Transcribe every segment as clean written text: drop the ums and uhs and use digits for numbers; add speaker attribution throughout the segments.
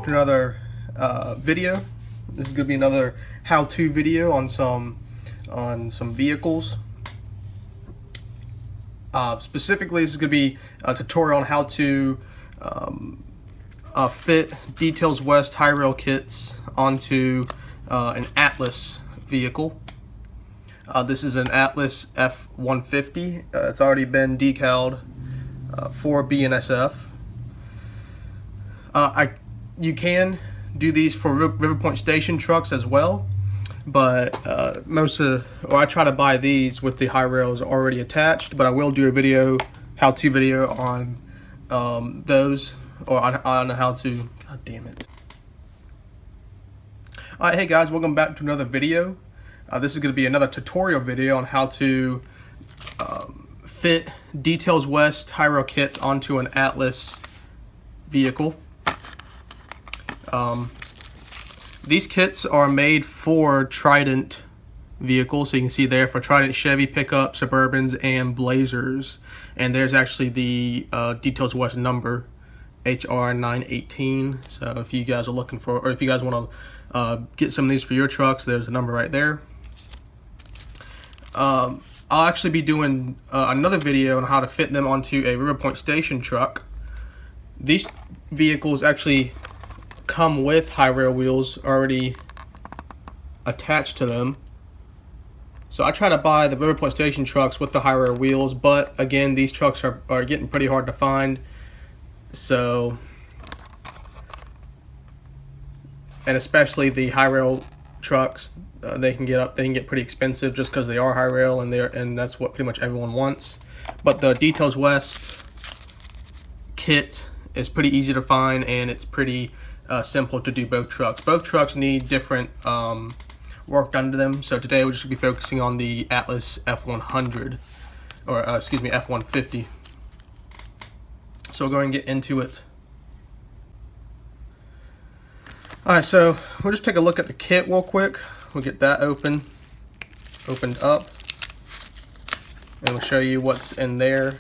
Speaker 1: to another video. This is going to be another how-to video on some vehicles. Specifically, this is going to be a tutorial on how to fit Details West high rail kits onto an Atlas vehicle. This is an Atlas F-150. It's already been decaled for BNSF. You can do these for River Point station trucks as well, but I try to buy these with the high rails already attached. But I will do a video, how-to video on those, or on how to. God damn it! All right, hey guys, welcome back to another video. This is going to be another tutorial video on how to fit Details West high rail kits onto an Atlas vehicle. These kits are made for Trident vehicles, so you can see there for Trident Chevy pickup, Suburbans, and Blazers. And there's actually the Details West number, HR918. So if you guys are looking for, or if you guys want to get some of these for your trucks, there's a number right there. I'll actually be doing another video on how to fit them onto a River Point station truck. These vehicles actually come with high rail wheels already attached to them. So I try to buy the River Point station trucks with the high rail wheels, but again, these trucks are getting pretty hard to find. So, and especially the high rail trucks, they can get pretty expensive just because they are high rail, and that's what pretty much everyone wants. But the Details West kit is pretty easy to find, and it's pretty simple to do both trucks. Both trucks need different work done to them. So today we'll just be focusing on the Atlas F100, or excuse me, F150. So we'll go and get into it. Alright, so we'll just take a look at the kit real quick. We'll get that opened up, and we'll show you what's in there.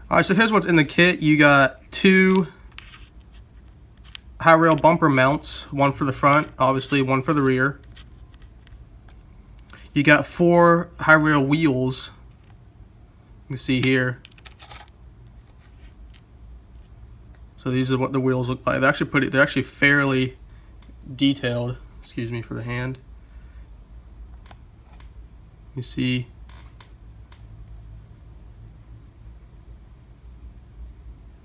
Speaker 1: Alright, so here's what's in the kit. You got 2 high rail bumper mounts, one for the front, obviously one for the rear. You got 4 high rail wheels. You can see here. So these are what the wheels look like. They're actually fairly detailed. Excuse me for the hand. You see.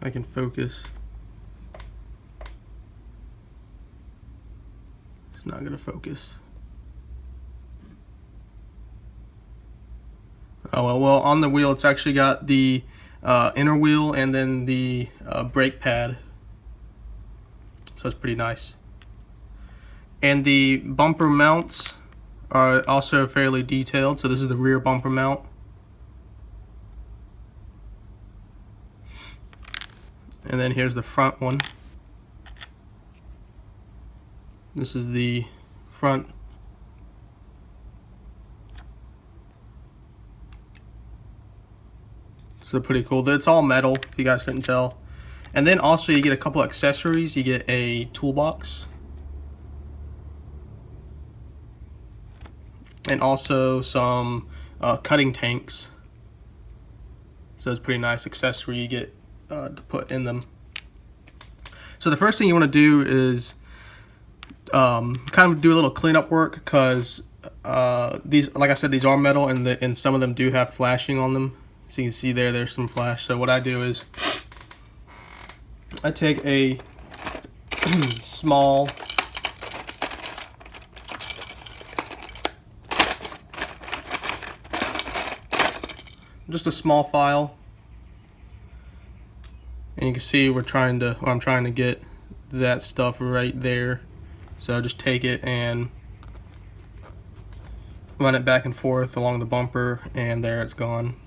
Speaker 1: I can focus. It's not going to focus. Oh well, on the wheel it's actually got the inner wheel and then the brake pad. So it's pretty nice. And the bumper mounts are also fairly detailed. So this is the rear bumper mount. And then here's the front one. This is the front. So pretty cool. It's all metal, if you guys couldn't tell. And then also you get a couple accessories. You get a toolbox. And also some cutting tanks. So it's a pretty nice accessory you get to put in them. So the first thing you want to do is kind of do a little cleanup work, because these, like I said, these are metal, and some of them do have flashing on them. So you can see there's some flash. So what I do is I take a small file, and you can see I'm trying to get that stuff right there. So I just take it and run it back and forth along the bumper, and there it's gone.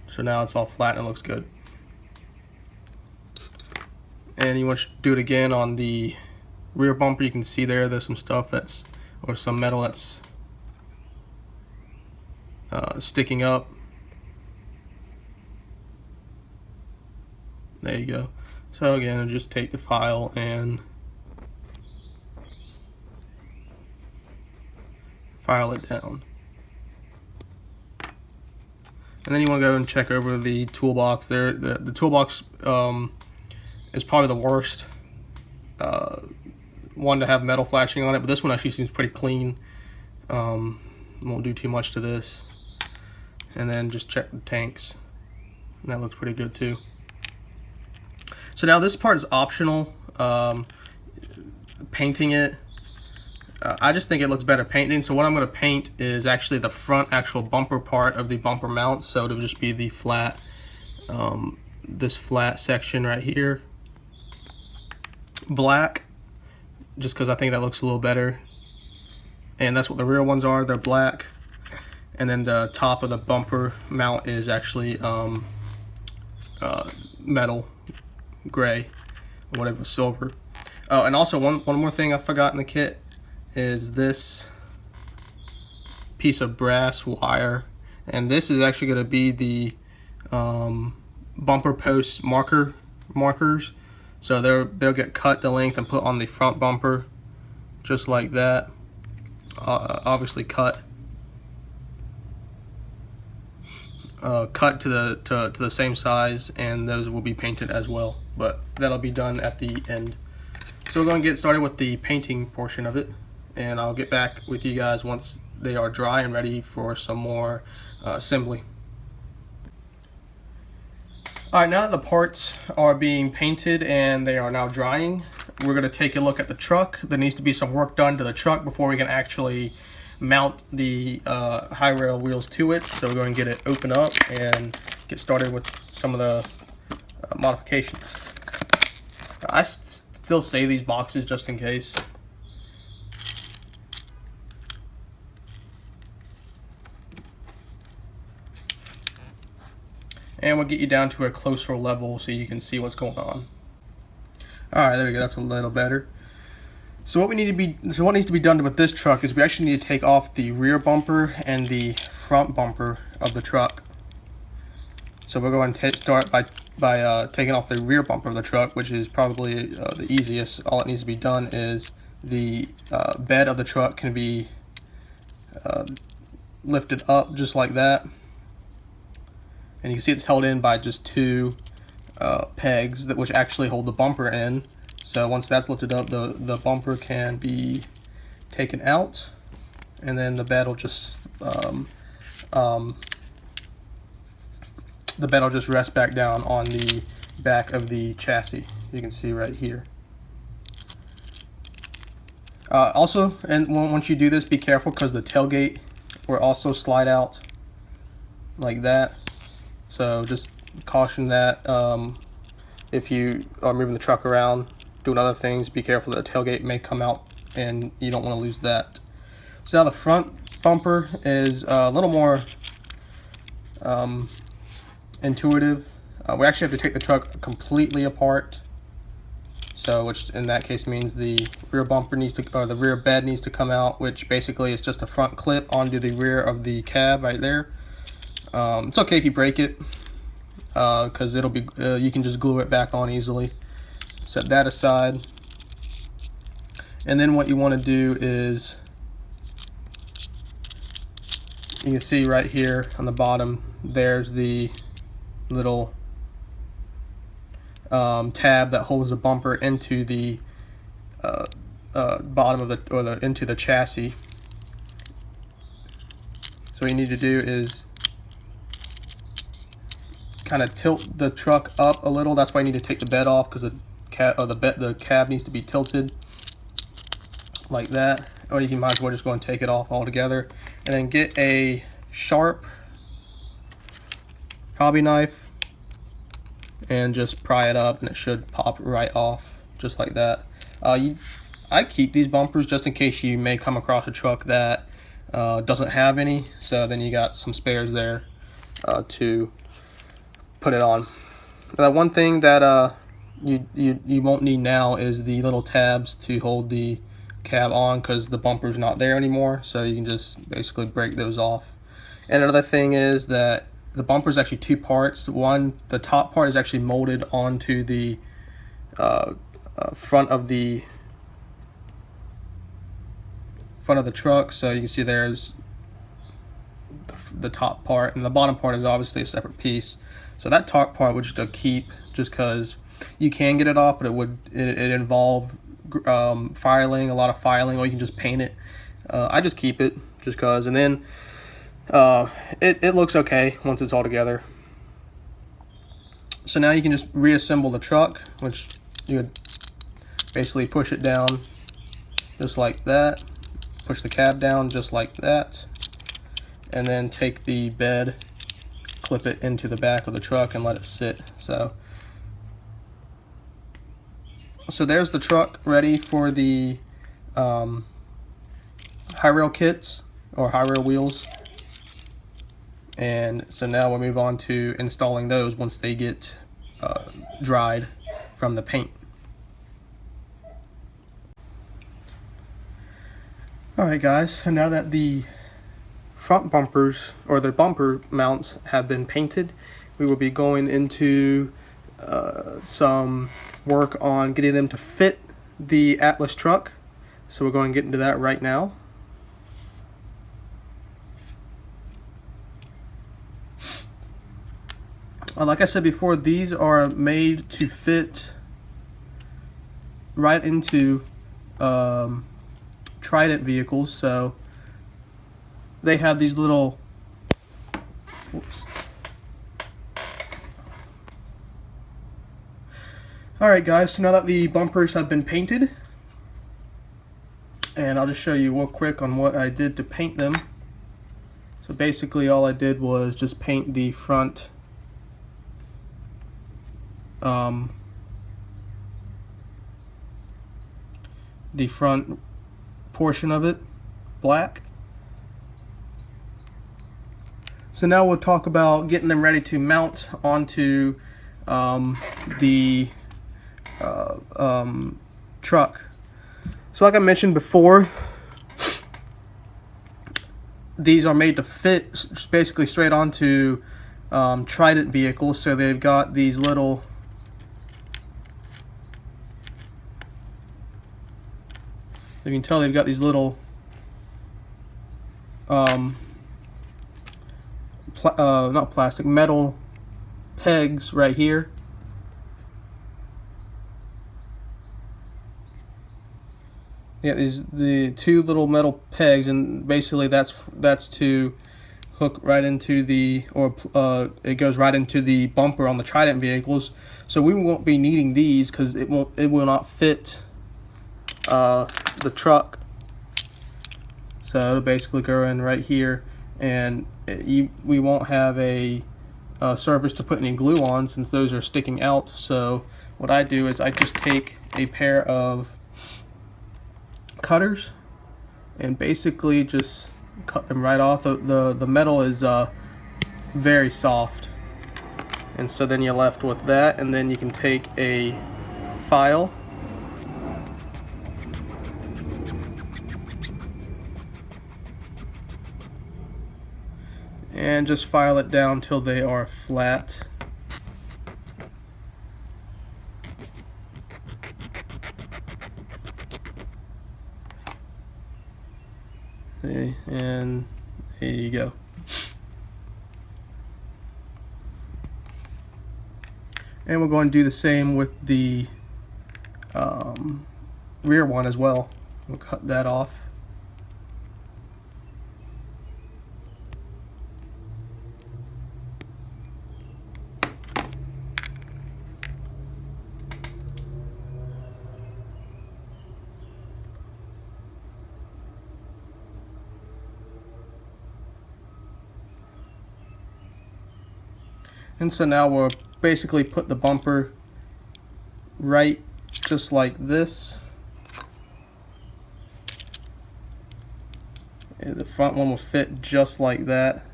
Speaker 1: So now it's all flat and it looks good. And you want to do it again on the rear bumper. You can see there's some stuff or some metal that's sticking up. There you go. So again, I'll just take the file and file it down. And then you want to go and check over the toolbox there. The toolbox is probably the worst one to have metal flashing on it, but this one actually seems pretty clean. Won't do too much to this. And then just check the tanks. And that looks pretty good too. So now this part is optional. Painting it, I just think it looks better painting. So what I'm going to paint is actually the front actual bumper part of the bumper mount. So it'll just be the flat, this flat section right here, black, just because I think that looks a little better. And that's what the rear ones are, they're black. And then the top of the bumper mount is actually metal, gray, or whatever, silver. Oh, and also one more thing I forgot in the kit is this piece of brass wire, and this is actually going to be the bumper post markers. So they'll get cut to length and put on the front bumper, just like that. Obviously cut to the same size, and those will be painted as well. But that'll be done at the end. So we're going to get started with the painting portion of it, and I'll get back with you guys once they are dry and ready for some more assembly. Alright, now that the parts are being painted and they are now drying, we're going to take a look at the truck. There needs to be some work done to the truck before we can actually mount the high rail wheels to it. So we're going to get it open up and get started with some of the modifications. I still save these boxes just in case. And we'll get you down to a closer level so you can see what's going on. Alright, there we go, that's a little better. So what needs to be done with this truck is we actually need to take off the rear bumper and the front bumper of the truck. So we're going to start by taking off the rear bumper of the truck, which is probably the easiest. All that needs to be done is the bed of the truck can be lifted up just like that. And you can see it's held in by just two pegs which actually hold the bumper in. So once that's lifted up, the bumper can be taken out, and then the bed will just rest back down on the back of the chassis. You can see right here. Also, and once you do this, be careful because the tailgate will also slide out like that. So just caution that if you are moving the truck around, doing other things, be careful that the tailgate may come out and you don't want to lose that. So now the front bumper is a little more intuitive. We actually have to take the truck completely apart. So which in that case means the rear bumper needs to, or the rear bed needs to come out, which basically is just a front clip onto the rear of the cab right there. It's okay if you break it, because it'll be you can just glue it back on easily. Set that aside, and then what you want to do is, you can see right here on the bottom, there's the little tab that holds the bumper into the bottom of the into the chassis. So what you need to do is kind of tilt the truck up a little. That's why you need to take the bed off, because the cab needs to be tilted like that. Or you might as well just go and take it off altogether, and then get a sharp hobby knife and just pry it up, and it should pop right off just like that. I keep these bumpers just in case you may come across a truck that doesn't have any, so then you got some spares there to put it on. One thing that you won't need now is the little tabs to hold the cab on, because the bumper's not there anymore, so you can just basically break those off And another thing is that the bumper is actually two parts. One, the top part is actually molded onto the front of the truck, so you can see there's the top part, and the bottom part is obviously a separate piece. So that top part would just keep, just because you can get it off, but it involve filing, a lot of filing, or you can just paint it. I just keep it just because, and then it looks okay once it's all together. So now you can just reassemble the truck, which you would basically push it down just like that, push the cab down just like that, and then take the bed, clip it into the back of the truck and let it sit. So there's the truck ready for the high rail kits or high rail wheels. And so now we'll move on to installing those once they get dried from the paint. Alright guys, so now that the front bumpers or the bumper mounts have been painted, we will be going into some work on getting them to fit the Atlas truck. So we're going to get into that right now. Like I said before, these are made to fit right into Trident vehicles, so they have these little, whoops. Alright guys, so now that the bumpers have been painted, and I'll just show you real quick on what I did to paint them. So basically all I did was just paint the front portion of it black. So now we'll talk about getting them ready to mount onto the truck. So like I mentioned before, these are made to fit basically straight onto Trident vehicles. So they've got these little you can tell they've got these little not plastic, metal pegs right here. Yeah, the two little metal pegs, and basically that's to hook right into the, or it goes right into the bumper on the Trident vehicles. So we won't be needing these because it will not fit the truck. So it'll basically go in right here, and we won't have a surface to put any glue on since those are sticking out. So what I do is I just take a pair of cutters and basically just cut them right off. The metal is very soft, and so then you're left with that, and then you can take a file and just file it down till they are flat. Okay, and there you go. And we're going to do the same with the rear one as well. We'll cut that off. And so now we'll basically put the bumper right just like this. And the front one will fit just like that.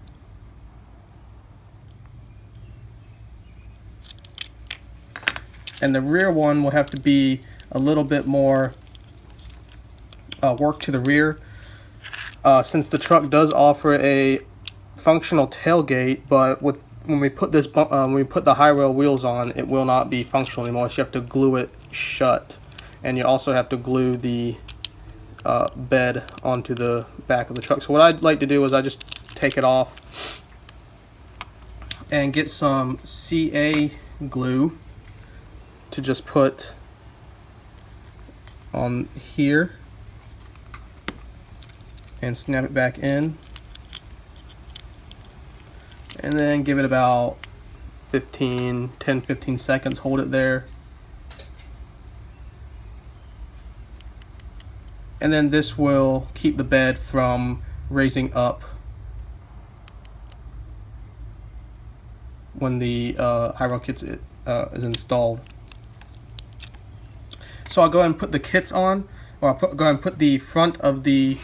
Speaker 1: And the rear one will have to be a little bit more work to the rear, since the truck does offer a functional tailgate, but when we put when we put the high rail wheels on, it will not be functional anymore. So you have to glue it shut, and you also have to glue the bed onto the back of the truck. So what I'd like to do is I just take it off and get some CA glue to just put on here and snap it back in, and then give it about 10-15 seconds, hold it there, and then this will keep the bed from raising up when the high rail kit is installed. So I'll go ahead and put the kits on, or I'll go ahead and put the front of the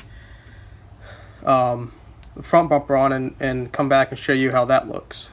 Speaker 1: front bumper on and come back and show you how that looks.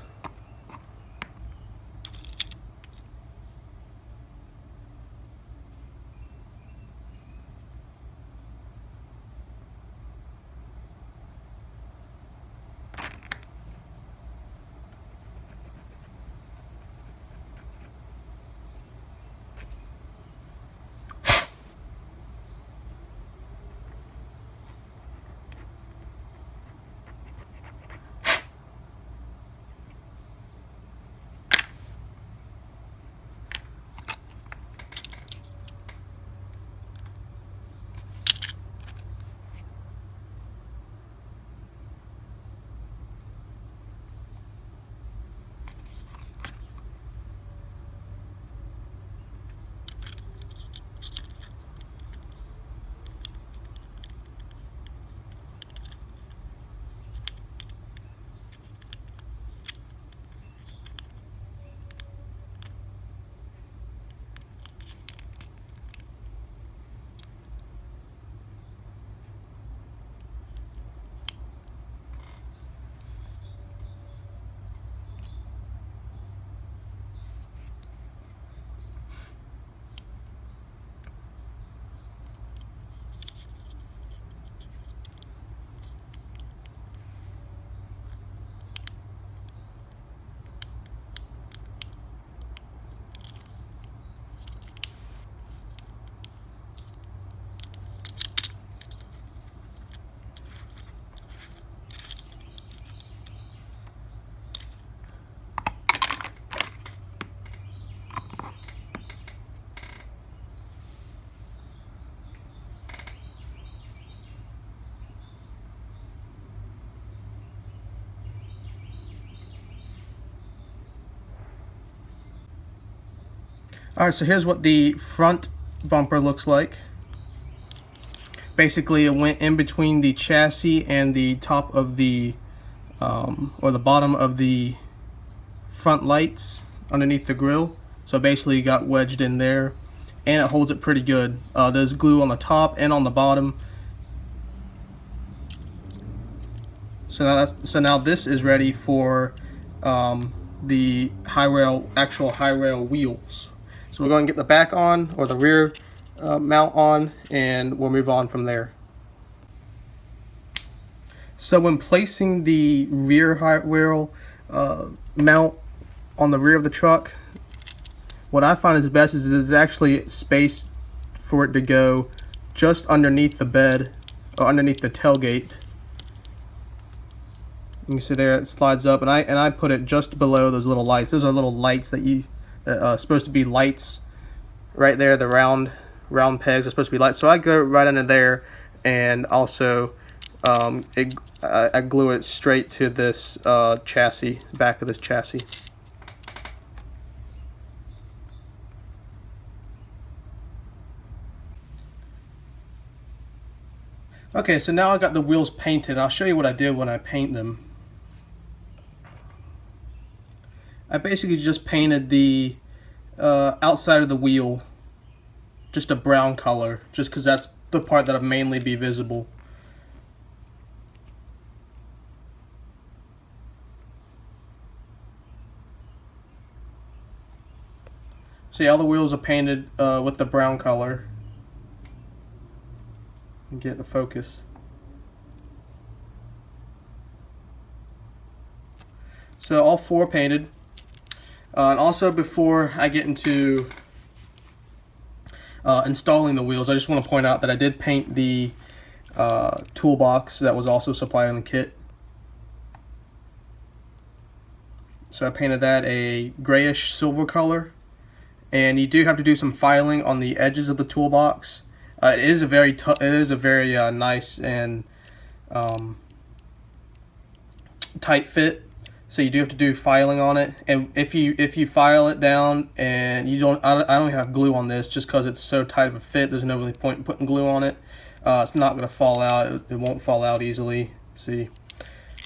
Speaker 1: Alright, so here's what the front bumper looks like. Basically, it went in between the chassis and the top of the, or the bottom of the front lights underneath the grille. So basically, got wedged in there, and it holds it pretty good. There's glue on the top and on the bottom. So now this is ready for the actual high rail wheels. So we're going to get the back on, or the rear mount on, and we'll move on from there. So when placing the rear high rail mount on the rear of the truck, what I find is best is there's actually space for it to go just underneath the bed, or underneath the tailgate. You can see there it slides up, and I put it just below those little lights. Those are little lights that supposed to be lights right there. The round pegs are supposed to be lights. So I go right under there, and also I glue it straight to this chassis, back of this chassis. Okay, so now I got the wheels painted. I'll show you what I did when I paint them. I basically just painted the outside of the wheel just a brown color, just because that's the part that'll mainly be visible. See, all the wheels are painted with the brown color. Get the focus. So all four painted. And also, before I get into installing the wheels, I just want to point out that I did paint the toolbox that was also supplied in the kit. So I painted that a grayish silver color, and you do have to do some filing on the edges of the toolbox. It is a very nice and tight fit, so you do have to do filing on it. And if you file it down and you don't, I don't have glue on this just because it's so tight of a fit. There's no really point in putting glue on it. It's not going to fall out. It won't fall out easily. See,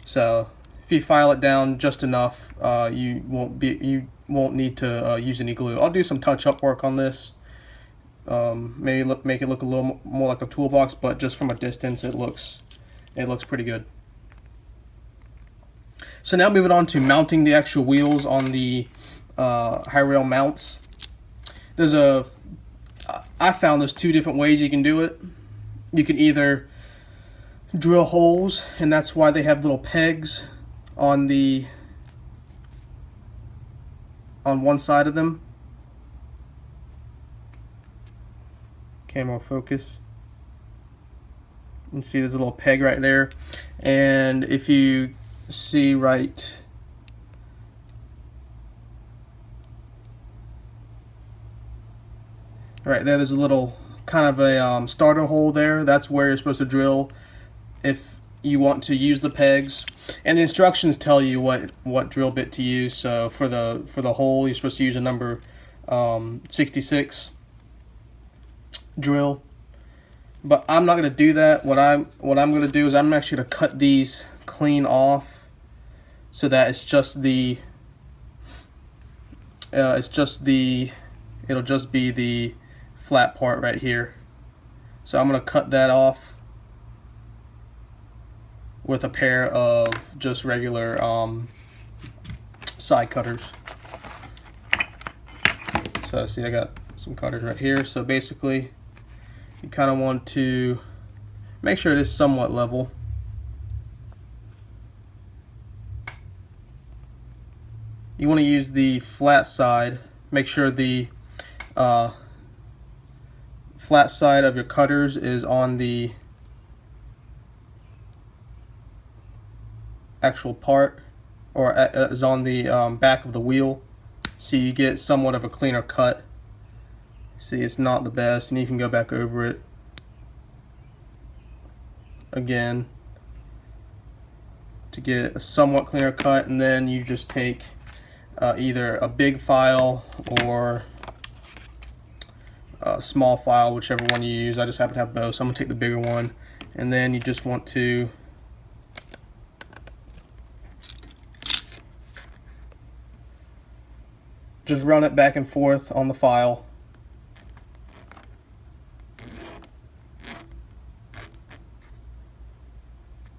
Speaker 1: so if you file it down just enough, you won't need to use any glue. I'll do some touch-up work on this. Maybe make it look a little more like a toolbox, but just from a distance, it looks pretty good. So now moving on to mounting the actual wheels on the high rail mounts. I found there's two different ways you can do it. You can either drill holes, and that's why they have little pegs on one side of them. Camera focus. You can see there's a little peg right there, and if you see right there's a little kind of a starter hole there. That's where you're supposed to drill if you want to use the pegs, and the instructions tell you what drill bit to use. So for the hole, you're supposed to use a number 66 drill, but I'm not going to do that. What I'm going to do is I'm actually going to cut these clean off so that it'll just be the flat part right here. So I'm going to cut that off with a pair of just regular side cutters. So see, I got some cutters right here. So basically, you kind of want to make sure it is somewhat level. You want to use the flat side. Make sure the flat side of your cutters is on the actual part, or is on the back of the wheel, so you get somewhat of a cleaner cut. See, it's not the best, and you can go back over it again to get a somewhat cleaner cut, and then you just take either a big file or a small file, whichever one you use. I just happen to have both, so I'm going to take the bigger one, and then you just want to just run it back and forth on the file.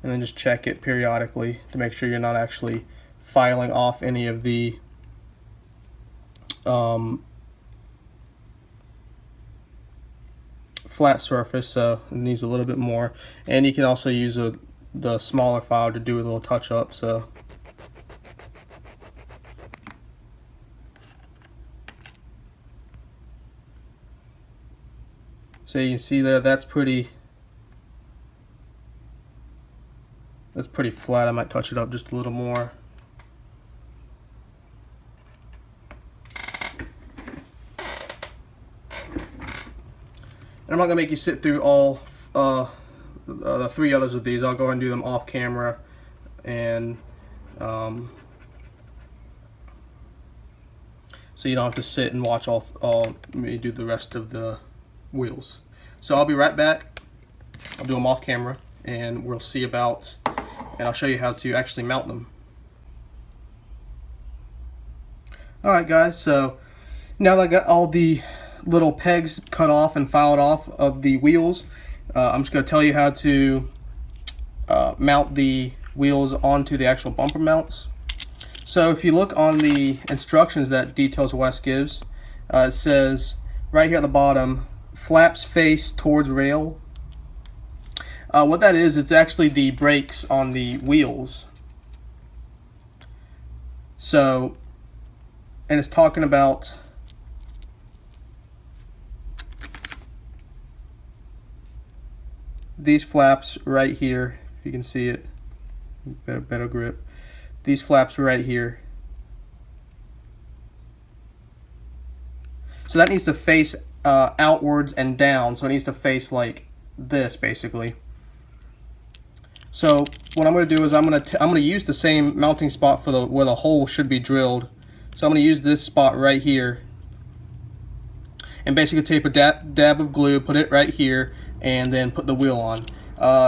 Speaker 1: And then just check it periodically to make sure you're not actually filing off any of the flat surface, so it needs a little bit more. And you can also use the smaller file to do a little touch up. So you can see there, that's pretty flat. I might touch it up just a little more. And I'm not gonna make you sit through all the three others of these. I'll go ahead and do them off camera, and so you don't have to sit and watch all me do the rest of the wheels. So I'll be right back. I'll do them off camera, and we'll see about, and I'll show you how to actually mount them. Alright guys, so now that I got all the little pegs cut off and filed off of the wheels, I'm just going to tell you how to mount the wheels onto the actual bumper mounts. So if you look on the instructions that Details West gives, it says right here at the bottom, flaps face towards rail. What that is, it's actually the brakes on the wheels. So, and it's talking about these flaps right here. If you can see it, better grip. These flaps right here. So that needs to face outwards and down. So it needs to face like this, basically. So what I'm going to do is I'm going to use the same mounting spot for where the hole should be drilled. So I'm going to use this spot right here, and basically tape a dab of glue, put it right here, and then put the wheel on.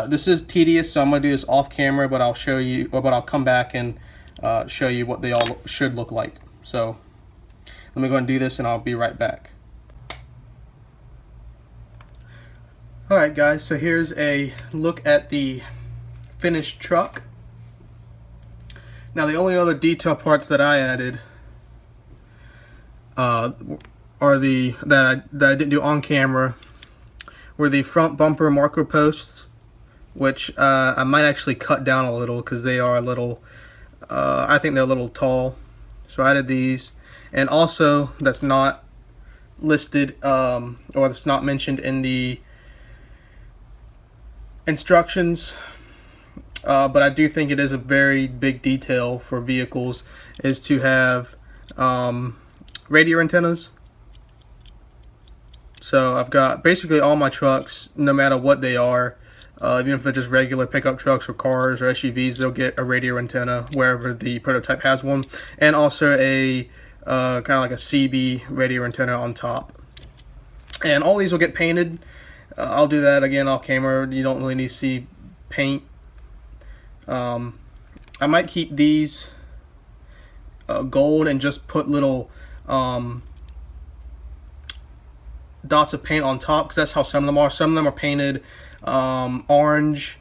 Speaker 1: This is tedious, so I'm going to do this off camera, but I'll show you, but I'll come back and show you what they all should look like. So let me go and do this, and I'll be right back. Alright guys, so here's a look at the finished truck. Now the only other detail parts that I added are that I didn't do on camera were the front bumper marker posts, which I might actually cut down a little because they are a little, I think they're a little tall. So I added these, and also that's not listed or that's not mentioned in the instructions, but I do think it is a very big detail for vehicles, is to have radiator antennas. So I've got basically all my trucks, no matter what they are, even if they're just regular pickup trucks or cars or SUVs, they'll get a radiator antenna wherever the prototype has one, and also a kind of like a CB radiator antenna on top. And all these will get painted. I'll do that again off camera. You don't really need to see paint. I might keep these gold and just put little dots of paint on top, because that's how some of them are. Some of them are painted orange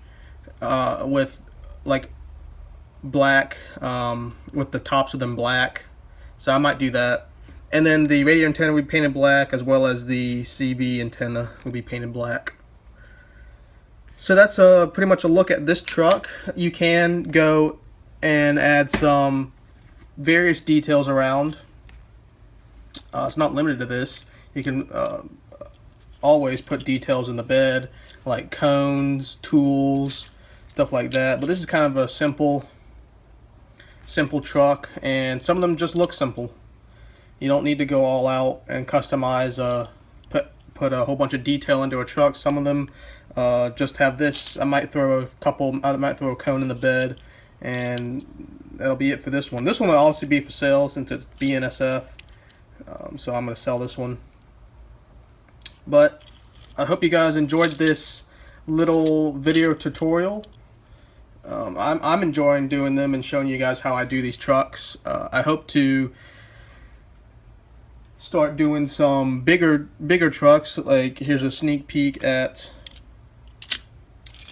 Speaker 1: with like black, with the tops of them black. So I might do that. And then the radiator antenna will be painted black, as well as the CB antenna will be painted black. So that's pretty much a look at this truck. You can go and add some various details around. It's not limited to this. You can always put details in the bed, like cones, tools, stuff like that. But this is kind of a simple truck, and some of them just look simple. You don't need to go all out and customize, put a whole bunch of detail into a truck. Some of them just have this. I might throw a cone in the bed, and that'll be it for this one. This one will obviously be for sale since it's BNSF, so I'm going to sell this one. But I hope you guys enjoyed this little video tutorial. I'm enjoying doing them and showing you guys how I do these trucks. I hope to start doing some bigger trucks. Like, here's a sneak peek at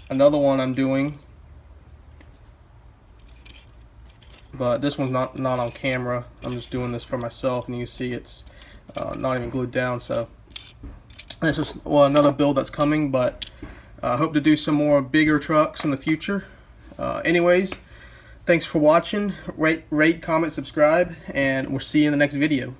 Speaker 1: another one I'm doing, but this one's not on camera. I'm just doing this for myself, and you see it's not even glued down. So this is another build that's coming, but I hope to do some more bigger trucks in the future. Anyways, thanks for watching. Rate, comment, subscribe, and we'll see you in the next video.